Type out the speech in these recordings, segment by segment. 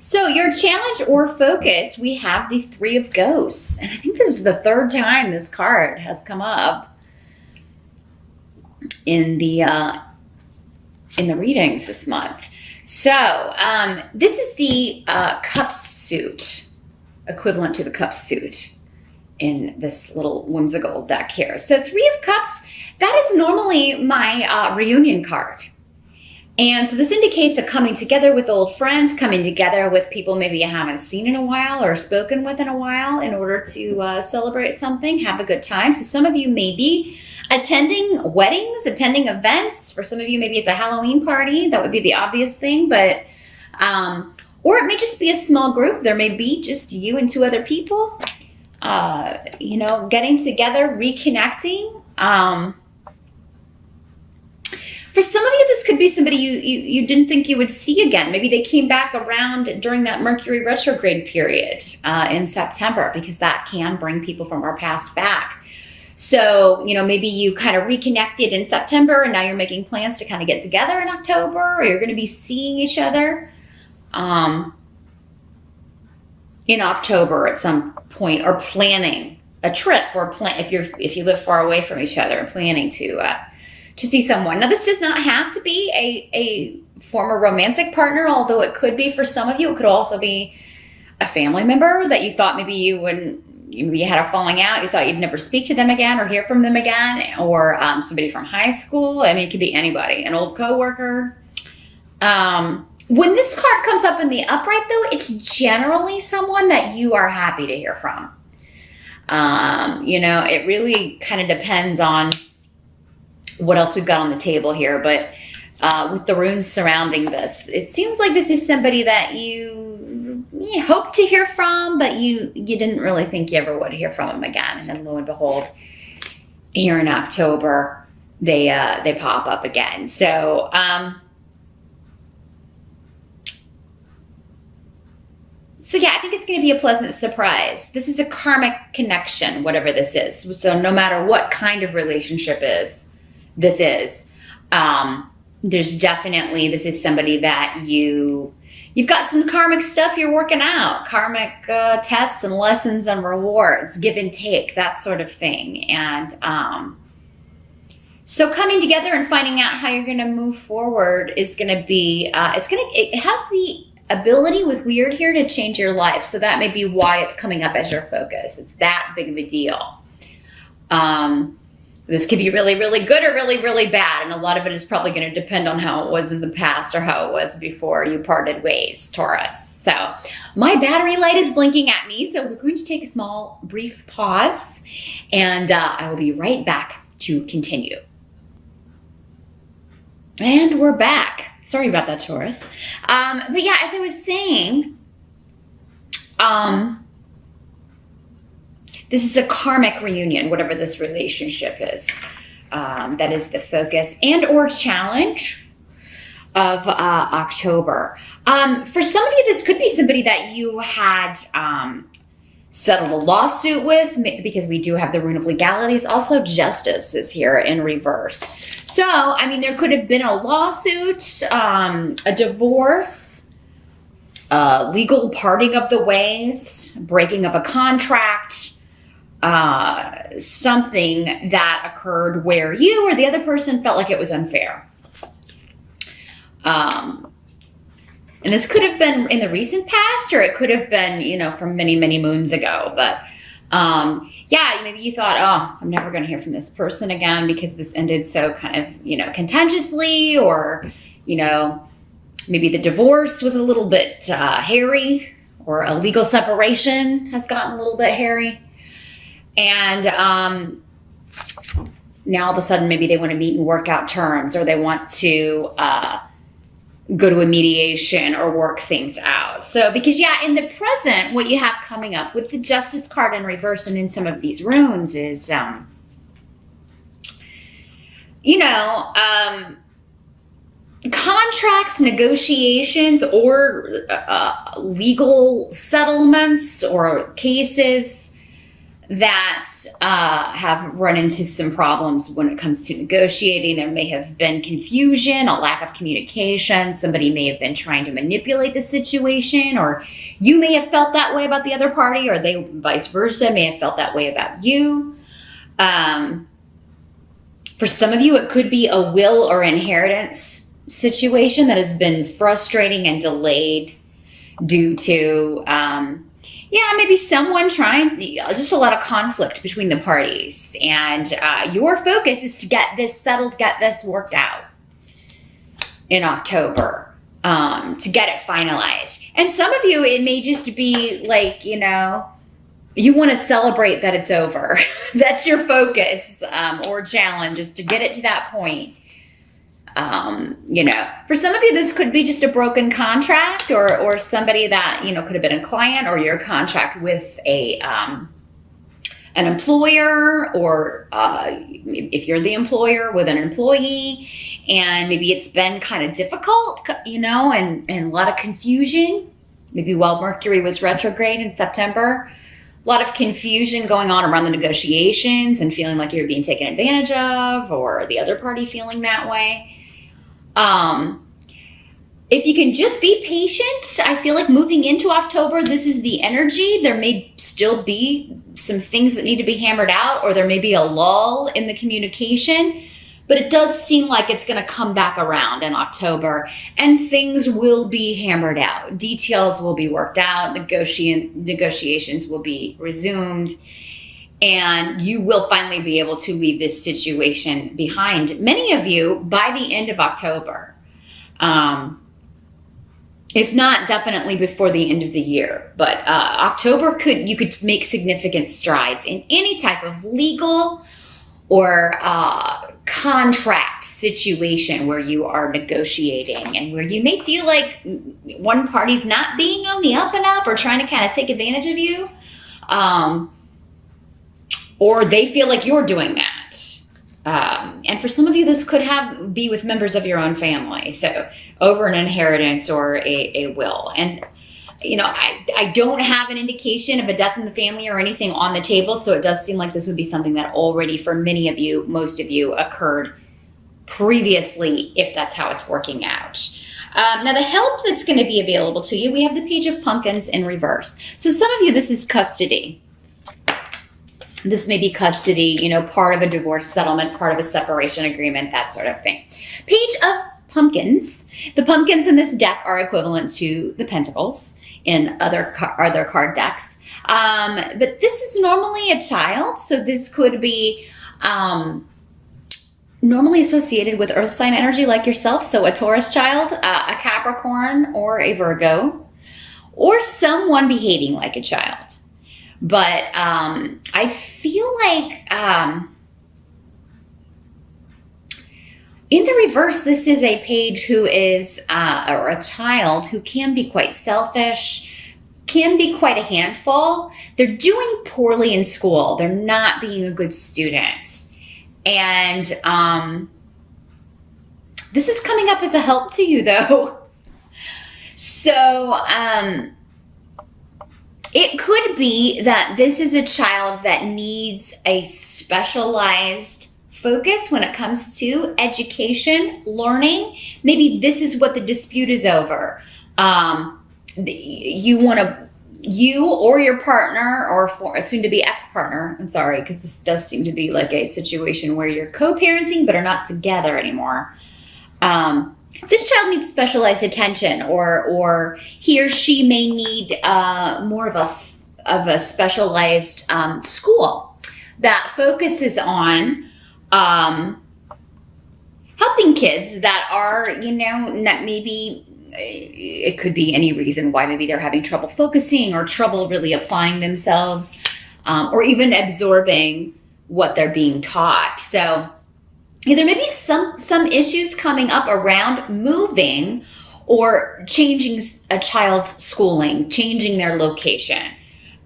So your challenge or focus, we have the Three of Ghosts. And I think this is the third time this card has come up in the readings this month. So this is the Cups suit, equivalent to the Cups suit in this little whimsical deck here. So Three of Cups, that is normally my reunion card. And so this indicates a coming together with old friends, coming together with people maybe you haven't seen in a while or spoken with in a while in order to celebrate something, have a good time. So some of you may be attending weddings, attending events. For some of you, maybe it's a Halloween party. That would be the obvious thing. But, or it may just be a small group. There may be just you and two other people, getting together, reconnecting. For some of you, this could be somebody you didn't think you would see again. Maybe they came back around during that Mercury retrograde period in September, because that can bring people from our past back. So, maybe you kind of reconnected in September and now you're making plans to kind of get together in October, or you're going to be seeing each other in October at some point, or planning a trip, or if you live far away from each other, planning to see someone. Now, this does not have to be a former romantic partner, although it could be for some of you. It could also be a family member that you thought maybe you had a falling out. You thought you'd never speak to them again or hear from them again, or somebody from high school. I mean, it could be anybody, an old coworker. When this card comes up in the upright, though, it's generally someone that you are happy to hear from. It really kind of depends on what else we've got on the table here, but with the runes surrounding this, it seems like this is somebody that you hope to hear from, but you didn't really think you ever would hear from them again. And then lo and behold, here in October, they pop up again. So yeah, I think it's going to be a pleasant surprise. This is a karmic connection, whatever this is. So no matter what kind of relationship this is, there's definitely, this is somebody that you've got some karmic stuff you're working out, karmic tests and lessons and rewards, give and take, that sort of thing. And so coming together and finding out how you're going to move forward is going to be, it has the ability with weird here to change your life. So that may be why it's coming up as your focus. It's that big of a deal. This could be really, really good or really, really bad. And a lot of it is probably going to depend on how it was in the past or how it was before you parted ways, Taurus. So my battery light is blinking at me. So we're going to take a small, brief pause. And I will be right back to continue. And we're back. Sorry about that, Taurus. But yeah, as I was saying, this is a karmic reunion, whatever this relationship is. That is the focus and or challenge of October. For some of you, this could be somebody that you had settled a lawsuit with, because we do have the rune of legalities. Also, justice is here in reverse. So, I mean, there could have been a lawsuit, a divorce, legal parting of the ways, breaking of a contract, something that occurred where you or the other person felt like it was unfair. And this could have been in the recent past, or it could have been, from many, many moons ago. But yeah, maybe you thought, oh, I'm never going to hear from this person again because this ended so kind of, contentiously, or, maybe the divorce was a little bit hairy, or a legal separation has gotten a little bit hairy. And now all of a sudden, maybe they want to meet and work out terms, or they want to go to a mediation or work things out. So, because in the present, what you have coming up with the Justice card in reverse and in some of these runes is, contracts, negotiations, or legal settlements or cases that have run into some problems when it comes to negotiating. There may have been confusion, a lack of communication. Somebody may have been trying to manipulate the situation, or you may have felt that way about the other party, or they vice versa may have felt that way about you. For some of you, it could be a will or inheritance situation that has been frustrating and delayed due to maybe someone trying, just a lot of conflict between the parties. And your focus is to get this settled, get this worked out in October, to get it finalized. And some of you, it may just be like, you want to celebrate that it's over. That's your focus or challenge, is to get it to that point. For some of you, this could be just a broken contract, or somebody that, could have been a client, or your contract with an employer, or if you're the employer with an employee, and maybe it's been kind of difficult, and a lot of confusion, maybe while Mercury was retrograde in September. A lot of confusion going on around the negotiations and feeling like you're being taken advantage of, or the other party feeling that way. If you can just be patient, I feel like moving into October, this is the energy. There may still be some things that need to be hammered out, or there may be a lull in the communication, but it does seem like it's going to come back around in October, and things will be hammered out. Details will be worked out. Negotiations will be resumed. And you will finally be able to leave this situation behind. Many of you by the end of October, if not definitely before the end of the year. But October, you could make significant strides in any type of legal or contract situation where you are negotiating, and where you may feel like one party's not being on the up and up, or trying to kind of take advantage of you. Or they feel like you're doing that. And for some of you, this could be with members of your own family. So over an inheritance or a will. And, I don't have an indication of a death in the family or anything on the table. So it does seem like this would be something that already, for many of you, most of you, occurred previously, if that's how it's working out. Now, the help that's going to be available to you, we have the Page of Pumpkins in reverse. So some of you, this is custody. This may be custody, part of a divorce settlement, part of a separation agreement, that sort of thing. Page of Pumpkins. The pumpkins in this deck are equivalent to the pentacles in other card decks. But this is normally a child. So this could be normally associated with earth sign energy like yourself. So a Taurus child, a Capricorn, or a Virgo, or someone behaving like a child. But I feel like in the reverse, this is a page who is, or a child who can be quite selfish, can be quite a handful. They're doing poorly in school. They're not being a good student. And this is coming up as a help to you, though. So, it could be that this is a child that needs a specialized focus when it comes to education, learning. Maybe this is what the dispute is over. You or your partner, or a soon-to-be ex-partner, I'm sorry, because this does seem to be like a situation where you're co-parenting but are not together anymore. This child needs specialized attention, or he or she may need more of a specialized school that focuses on helping kids that are, not maybe, it could be any reason why. Maybe they're having trouble focusing, or trouble really applying themselves, or even absorbing what they're being taught. So there may be some issues coming up around moving or changing a child's schooling, changing their location.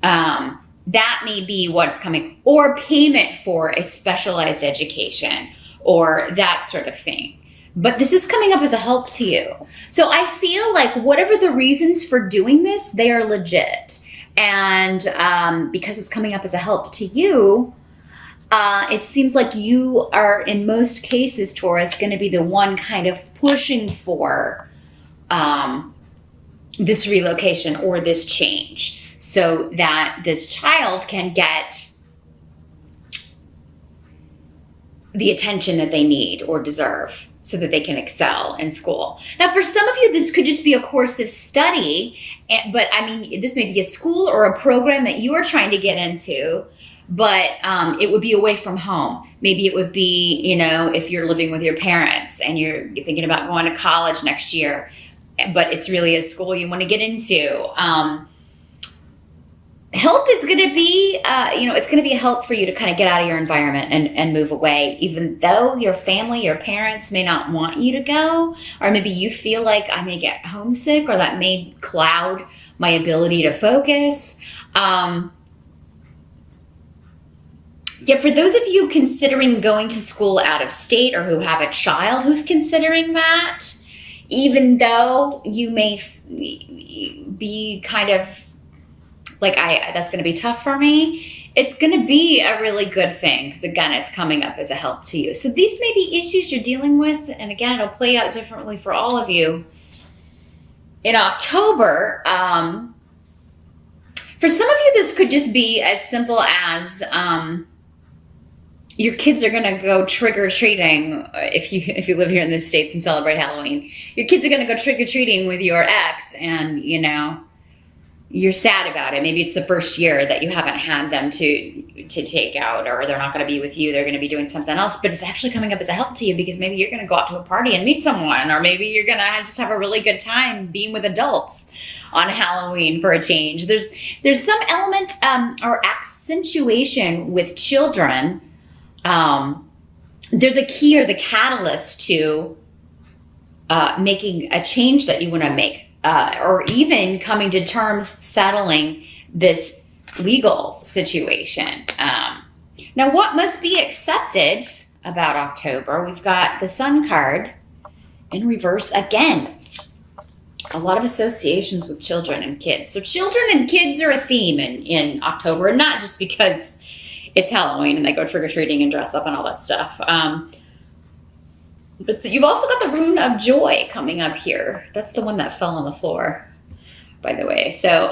That may be what's coming, or payment for a specialized education, or that sort of thing. But this is coming up as a help to you. So I feel like whatever the reasons for doing this, they are legit. And because it's coming up as a help to you, it seems like you are, in most cases, Taurus, going to be the one kind of pushing for this relocation or this change so that this child can get the attention that they need or deserve so that they can excel in school. Now, for some of you, this could just be a course of study, but I mean, this may be a school or a program that you are trying to get into, but it would be away from home. Maybe it would be, you know, if you're living with your parents and you're thinking about going to college next year, but it's really a school you want to get into. Help is going to be, it's going to be a help for you to kind of get out of your environment and move away, even though your family, your parents may not want you to go, or maybe you feel like I may get homesick, or that may cloud my ability to focus. For those of you considering going to school out of state, or who have a child who's considering that, even though you may be kind of like, that's going to be tough for me, it's going to be a really good thing, because again, it's coming up as a help to you. So these may be issues you're dealing with, and again, it'll play out differently for all of you in October. For some of you, this could just be as simple as your kids are going to go trick-or-treating. If you live here in the States and celebrate Halloween, your kids are going to go trick-or-treating with your ex, and you're sad about it. Maybe it's the first year that you haven't had them to take out, or they're not going to be with you. They're going to be doing something else, but it's actually coming up as a help to you, because maybe you're going to go out to a party and meet someone, or maybe you're going to just have a really good time being with adults on Halloween for a change. There's some element or accentuation with children. They're the key or the catalyst to making a change that you want to make. Or even coming to terms, settling this legal situation. Now, what must be accepted about October? We've got the Sun card in reverse again. A lot of associations with children and kids. So children and kids are a theme in October, and not just because it's Halloween and they go trick-or-treating and dress up and all that stuff. But you've also got the rune of joy coming up here. That's the one that fell on the floor, by the way. So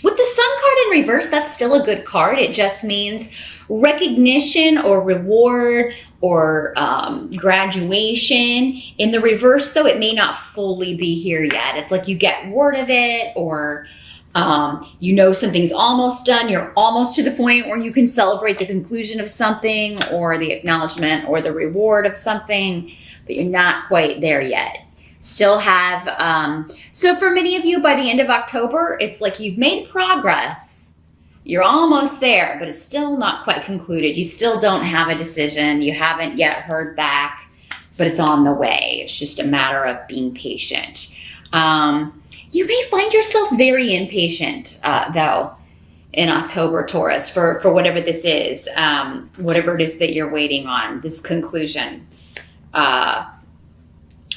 with the Sun card in reverse, that's still a good card. It just means recognition or reward or graduation. In the reverse, though, it may not fully be here yet. It's like you get word of it, or something's almost done. You're almost to the point where you can celebrate the conclusion of something, or the acknowledgement or the reward of something, but you're not quite there yet. Still have, so for many of you, by the end of October, it's like you've made progress. You're almost there, but it's still not quite concluded. You still don't have a decision. You haven't yet heard back, but it's on the way. It's just a matter of being patient. You may find yourself very impatient, though, in October, Taurus, for whatever this is, whatever it is that you're waiting on, this conclusion.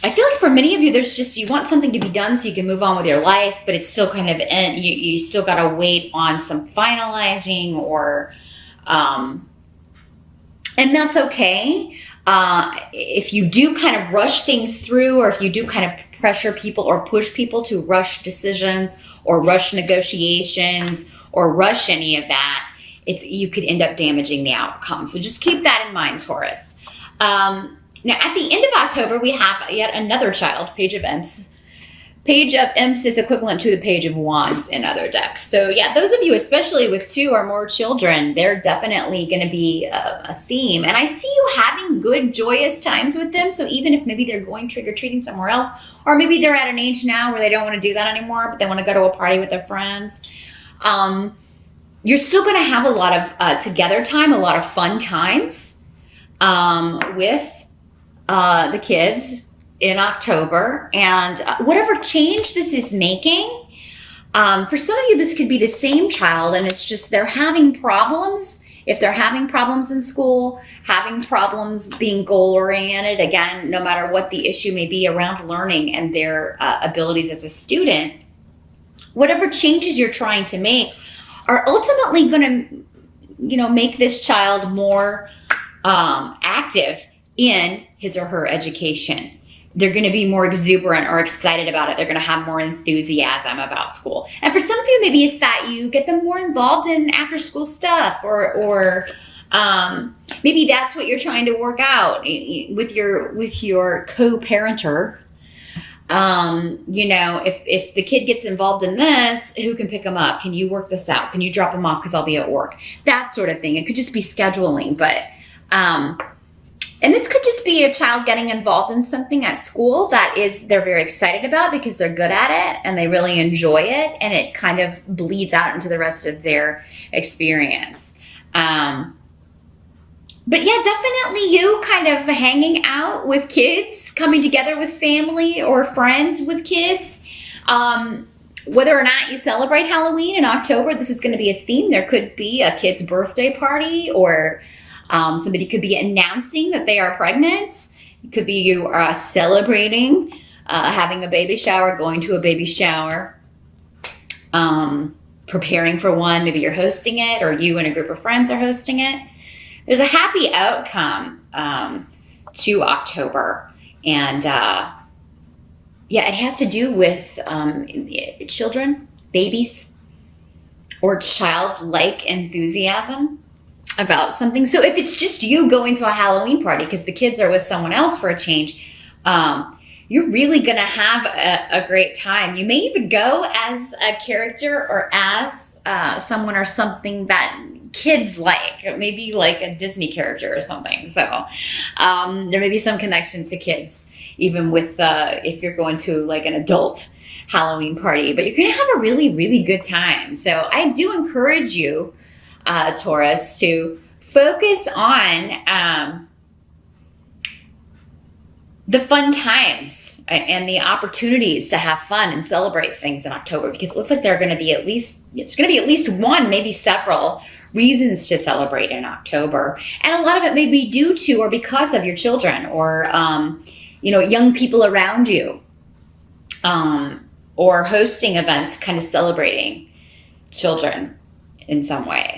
I feel like for many of you, you want something to be done so you can move on with your life, but it's still kind of, you still got to wait on some finalizing, or, and that's okay. If you do kind of rush things through, or if you do kind of pressure people or push people to rush decisions or rush negotiations or rush any of that, you could end up damaging the outcome. So just keep that in mind, Taurus. Now, at the end of October, we have yet another child, Page of Imps. Page of Imps is equivalent to the Page of Wands in other decks. So yeah, those of you, especially with 2 or more children, they're definitely going to be a theme. And I see you having good, joyous times with them. So even if maybe they're going trick-or-treating somewhere else, or maybe they're at an age now where they don't want to do that anymore, but they want to go to a party with their friends, you're still going to have a lot of together time, a lot of fun times with the kids in October. And whatever change this is making, for some of you, this could be the same child, and it's just they're having problems. If they're having problems in school, having problems being goal-oriented, again, no matter what the issue may be around learning and their abilities as a student, whatever changes you're trying to make are ultimately going to, make this child more active in his or her education. They're going to be more exuberant or excited about it. They're going to have more enthusiasm about school. And for some of you, maybe it's that you get them more involved in after school stuff, or maybe that's what you're trying to work out with your co-parenter. If the kid gets involved in this, who can pick them up? Can you work this out? Can you drop them off because I'll be at work? That sort of thing. It could just be scheduling, but and this could just be a child getting involved in something at school that they're very excited about because they're good at it and they really enjoy it, and it kind of bleeds out into the rest of their experience. But yeah, definitely you kind of hanging out with kids, coming together with family or friends with kids. Whether or not you celebrate Halloween in October, this is going to be a theme. There could be a kid's birthday party, or somebody could be announcing that they are pregnant. It could be you are celebrating having a baby shower, going to a baby shower, preparing for one. Maybe you're hosting it, or you and a group of friends are hosting it. There's a happy outcome to October. And it has to do with children, babies, or childlike enthusiasm about something. So if it's just you going to a Halloween party because the kids are with someone else for a change, you're really going to have a great time. You may even go as a character or as someone or something that kids like, maybe like a Disney character or something. So there may be some connection to kids, even with if you're going to like an adult Halloween party, but you're going to have a really, really good time. So I do encourage you, Taurus, to focus on the fun times and the opportunities to have fun and celebrate things in October, because it looks like there's going to be at least one, maybe several reasons to celebrate in October. And a lot of it may be due to or because of your children, or young people around you, or hosting events kind of celebrating children in some way.